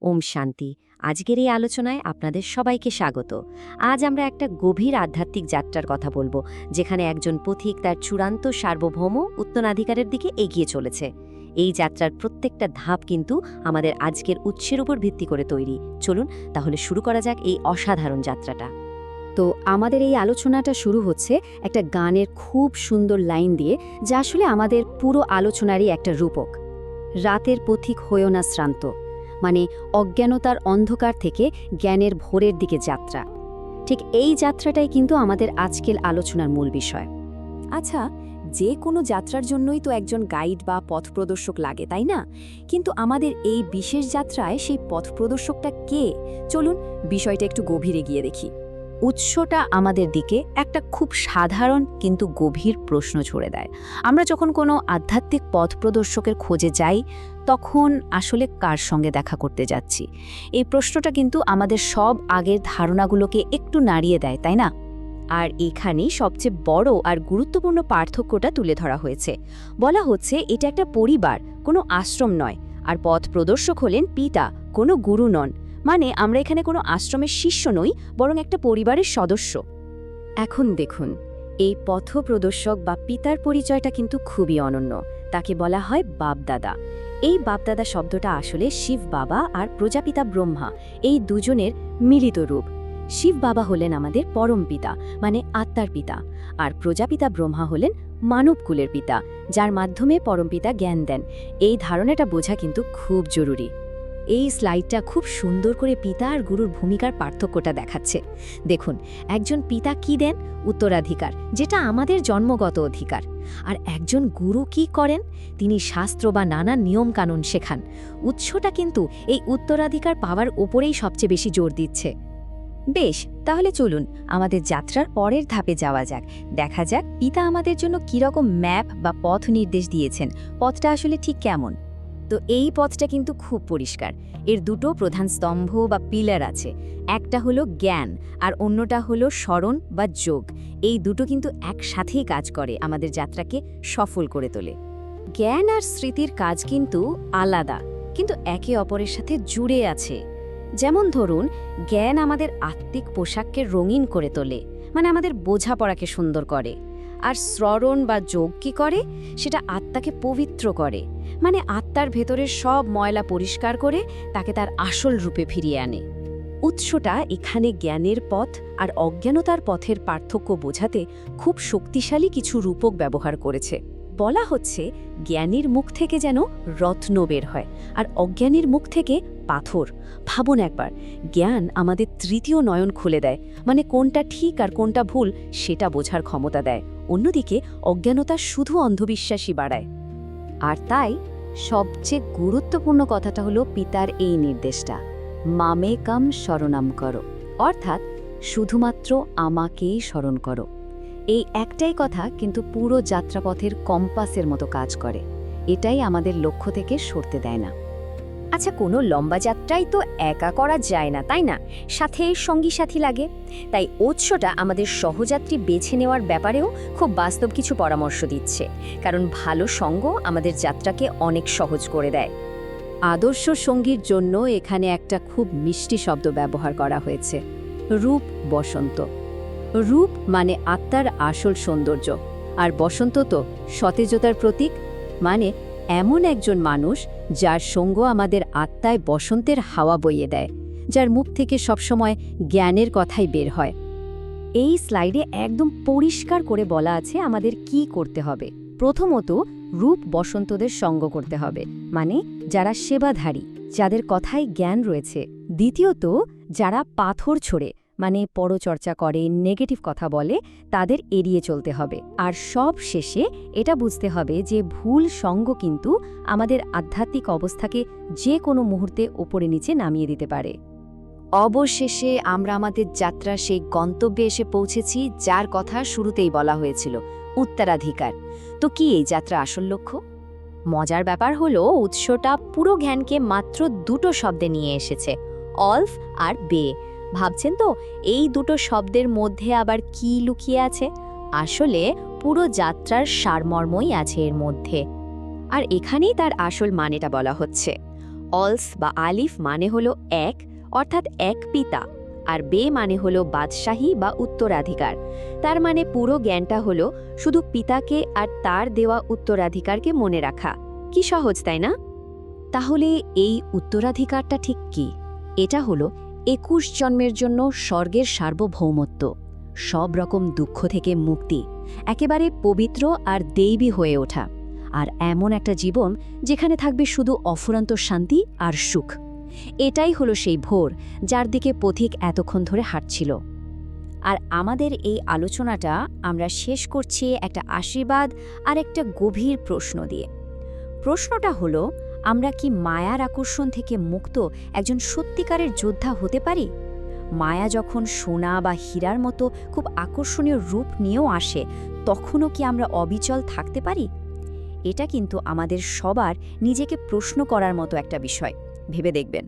ওম শান্তি। আজকের এই আলোচনায় আপনাদের সবাইকে স্বাগত। আজ আমরা একটা গভীর আধ্যাত্মিক যাত্রার কথা বলবো, যেখানে একজন পথিক তার চূড়ান্ত সার্বভৌম উত্তরাধিকারের দিকে এগিয়ে চলেছে। এই যাত্রার প্রত্যেকটা ধাপ কিন্তু আমাদের আজকের উৎসের উপর ভিত্তি করে তৈরি। চলুন তাহলে শুরু করা যাক এই অসাধারণ যাত্রাটা। তো আমাদের এই আলোচনাটা শুরু হচ্ছে একটা গানের খুব সুন্দর লাইন দিয়ে, যা আসলে আমাদের পুরো আলোচনারই একটা রূপক। রাতের পথিক হয়েও না শ্রান্ত, মানে অজ্ঞানতার অন্ধকার থেকে জ্ঞানের ভোরের দিকে যাত্রা। ঠিক এই যাত্রাটাই কিন্তু আমাদের আজকের আলোচনার মূল বিষয়। আচ্ছা, যে কোনো যাত্রার জন্যই তো একজন গাইড বা পথপ্রদর্শক লাগে, তাই না? কিন্তু আমাদের এই বিশেষ যাত্রায় সেই পথপ্রদর্শকটা কে? চলুন বিষয়টা একটু গভীরে গিয়ে দেখি। উৎসটা আমাদের দিকে একটা খুব সাধারণ কিন্তু গভীর প্রশ্ন ছুড়ে দেয়। আমরা যখন কোনো আধ্যাত্মিক পথ প্রদর্শকের খোঁজে যাই, তখন আসলে কার সঙ্গে দেখা করতে যাচ্ছি? এই প্রশ্নটা কিন্তু আমাদের সব আগের ধারণাগুলোকে একটু নাড়িয়ে দেয়, তাই না? আর এখানেই সবচেয়ে বড় আর গুরুত্বপূর্ণ পার্থক্যটা তুলে ধরা হয়েছে। বলা হচ্ছে এটা একটা পরিবার, কোনো আশ্রম নয়। আর পথ প্রদর্শক হলেন পিতা, কোনো গুরু নন। মানে আমরা এখানে কোনো আশ্রমের শিষ্য নই, বরং একটা পরিবারের সদস্য। এখন দেখুন, এই পথপ্রদর্শক বা পিতার পরিচয়টা কিন্তু খুবই অনন্য। তাকে বলা হয় বাপদাদা। এই বাপদাদা শব্দটা আসলে শিব বাবা আর প্রজাপিতা ব্রহ্মা, এই দুজনের মিলিত রূপ। শিব বাবা হলেন আমাদের পরম পিতা, মানে আত্মার পিতা, আর প্রজাপিতা ব্রহ্মা হলেন মানবকুলের পিতা, যার মাধ্যমে পরমপিতা জ্ঞান দেন। এই ধারণাটা বোঝা কিন্তু খুব জরুরি। এই স্লাইডটা খুব সুন্দর করে পিতা আর গুরুর ভূমিকার পার্থক্যটা দেখাচ্ছে। দেখুন, একজন পিতা কি দেন? উত্তরাধিকার, যেটা আমাদের জন্মগত অধিকার। আর একজন গুরু কি করেন? তিনি শাস্ত্র বা নানা নিয়মকানুন শেখান। উৎসটা কিন্তু এই উত্তরাধিকার পাওয়ার ওপরেই সবচেয়ে বেশি জোর দিচ্ছে। বেশ, তাহলে চলুন আমাদের যাত্রার পরের ধাপে যাওয়া যাক। দেখা যাক পিতা আমাদের জন্য কীরকম ম্যাপ বা পথ নির্দেশ দিয়েছেন। পথটা আসলে ঠিক কেমন? তো এই পথটা কিন্তু খুব পরিষ্কার। এর দুটো প্রধান স্তম্ভ বা পিলার আছে। একটা হলো জ্ঞান আর অন্যটা হলো স্মরণ বা যোগ। এই দুটো কিন্তু একসাথেই কাজ করে, আমাদের যাত্রাকে সফল করে তোলে। জ্ঞান আর স্মৃতির কাজ কিন্তু আলাদা, কিন্তু একে অপরের সাথে জুড়ে আছে। যেমন ধরুন, জ্ঞান আমাদের আত্মিক পোশাককে রঙিন করে তোলে, মানে আমাদের বোঝাপড়াকে সুন্দর করে। আর স্মরণ বা যোগ কী করে? সেটা আত্মাকে পবিত্র করে, মানে আত্মার ভেতরের সব ময়লা পরিষ্কার করে তাকে তার আসল রূপে ফিরিয়ে আনে। উৎসটা এখানে জ্ঞানের পথ আর অজ্ঞানতার পথের পার্থক্য বোঝাতে খুব শক্তিশালী কিছু রূপক ব্যবহার করেছে। বলা হচ্ছে জ্ঞানীর মুখ থেকে যেন রত্ন বের হয়, আর অজ্ঞানীর মুখ থেকে পাথর। ভাবুন একবার, জ্ঞান আমাদের তৃতীয় নয়ন খুলে দেয়, মানে কোনটা ঠিক আর কোনটা ভুল সেটা বোঝার ক্ষমতা দেয়। অন্যদিকে অজ্ঞানতা শুধু অন্ধবিশ্বাসী বাড়ায়। আর তাই সবচেয়ে গুরুত্বপূর্ণ কথাটা হলো পিতার এই নির্দেশটা, মামেকম শরণাম করো, অর্থাৎ শুধুমাত্র আমাকেই স্মরণ করো। এই একটাই কথা কিন্তু পুরো যাত্রাপথের কম্পাসের মতো কাজ করে। এটাই আমাদের লক্ষ্য থেকে সরতে দেয় না। আচ্ছা, কোনো লম্বা যাত্রাই তো একা করা যায় না, তাই না? সাথে সঙ্গী সাথী লাগে। তাই উৎসটা আমাদের সহযাত্রী বেছে নেওয়ার ব্যাপারেও খুব বাস্তব কিছু পরামর্শ দিচ্ছে, কারণ ভালো সঙ্গ আমাদের যাত্রাকে অনেক সহজ করে দেয়। আদর্শ সঙ্গীর জন্য এখানে একটা খুব মিষ্টি শব্দ ব্যবহার করা হয়েছে, রূপ বসন্ত। রূপ মানে আত্মার আসল সৌন্দর্য, আর বসন্ত তো সতেজতার প্রতীক। মানে এমন একজন মানুষ যার সঙ্গ আমাদের আত্মায় বসন্তের হাওয়া বইয়ে দেয়, যার মুখ থেকে সবসময় জ্ঞানের কথাই বের হয়। এই স্লাইডে একদম পরিষ্কার করে বলা আছে আমাদের কি করতে হবে। প্রথমত, রূপ বসন্তদের সঙ্গ করতে হবে, মানে যারা সেবাধারী, যাদের কথায় জ্ঞান রয়েছে। দ্বিতীয়ত, যারা পাথর ছোড়ে, মানে পরচর্চা করে, নেগেটিভ কথা বলে, তাদের এড়িয়ে চলতে হবে। আর সব শেষে এটা বুঝতে হবে যে ভুল সঙ্গ কিন্তু আমাদের আধ্যাত্মিক অবস্থাকে যে কোনো মুহূর্তে ওপরে নিচে নামিয়ে দিতে পারে। অবশেষে আমরা আমাদের যাত্রা সেই গন্তব্যে এসে পৌঁছেছি, যার কথা শুরুতেই বলা হয়েছিল, উত্তরাধিকার। তো কি এই যাত্রা আসল লক্ষ্য? মজার ব্যাপার হলো উৎসটা পুরো জ্ঞানকে মাত্র দুটো শব্দে নিয়ে এসেছে, অলফ আর বে। ভাবছেন তো এই দুটো শব্দের মধ্যে আবার কি লুকিয়ে আছে? আসলে পুরো যাত্রার সারমর্মই আছে এর মধ্যে। আর এখানেই তার আসল মানেটা বলা হচ্ছে। অলস বা আলিফ মানে হলো এক, অর্থাৎ এক পিতা, আর বে মানে হলো বাদশাহী বা উত্তরাধিকার। তার মানে পুরো জ্ঞানটা হলো শুধু পিতাকে আর তার দেওয়া উত্তরাধিকারকে মনে রাখা। কি সহজ, তাই না? তাহলে এই উত্তরাধিকারটা ঠিক কি? এটা হলো 21 জন্মের জন্য স্বর্গের সার্বভৌমত্ব, সব রকম দুঃখ থেকে মুক্তি, একেবারে পবিত্র আর দেবী হয়ে ওঠা, আর এমন একটা জীবন যেখানে থাকবে শুধু অফুরন্ত শান্তি আর সুখ। এটাই হলো সেই ভোর যার দিকে পথিক এতক্ষণ ধরে হাঁটছিল। আর আমাদের এই আলোচনাটা আমরা শেষ করছি একটা আশীর্বাদ আর একটা গভীর প্রশ্ন দিয়ে। প্রশ্নটা হলো, আমরা কি মায়ার আকর্ষণ থেকে মুক্ত একজন সত্যিকারের যোদ্ধা হতে পারি? মায়া যখন সোনা বা হীরার মতো খুব আকর্ষণীয় রূপ নিয়েও আসে, তখনও কি আমরা অবিচল থাকতে পারি? এটা কিন্তু আমাদের সবার নিজেকে প্রশ্ন করার মতো একটা বিষয়। ভেবে দেখবেন।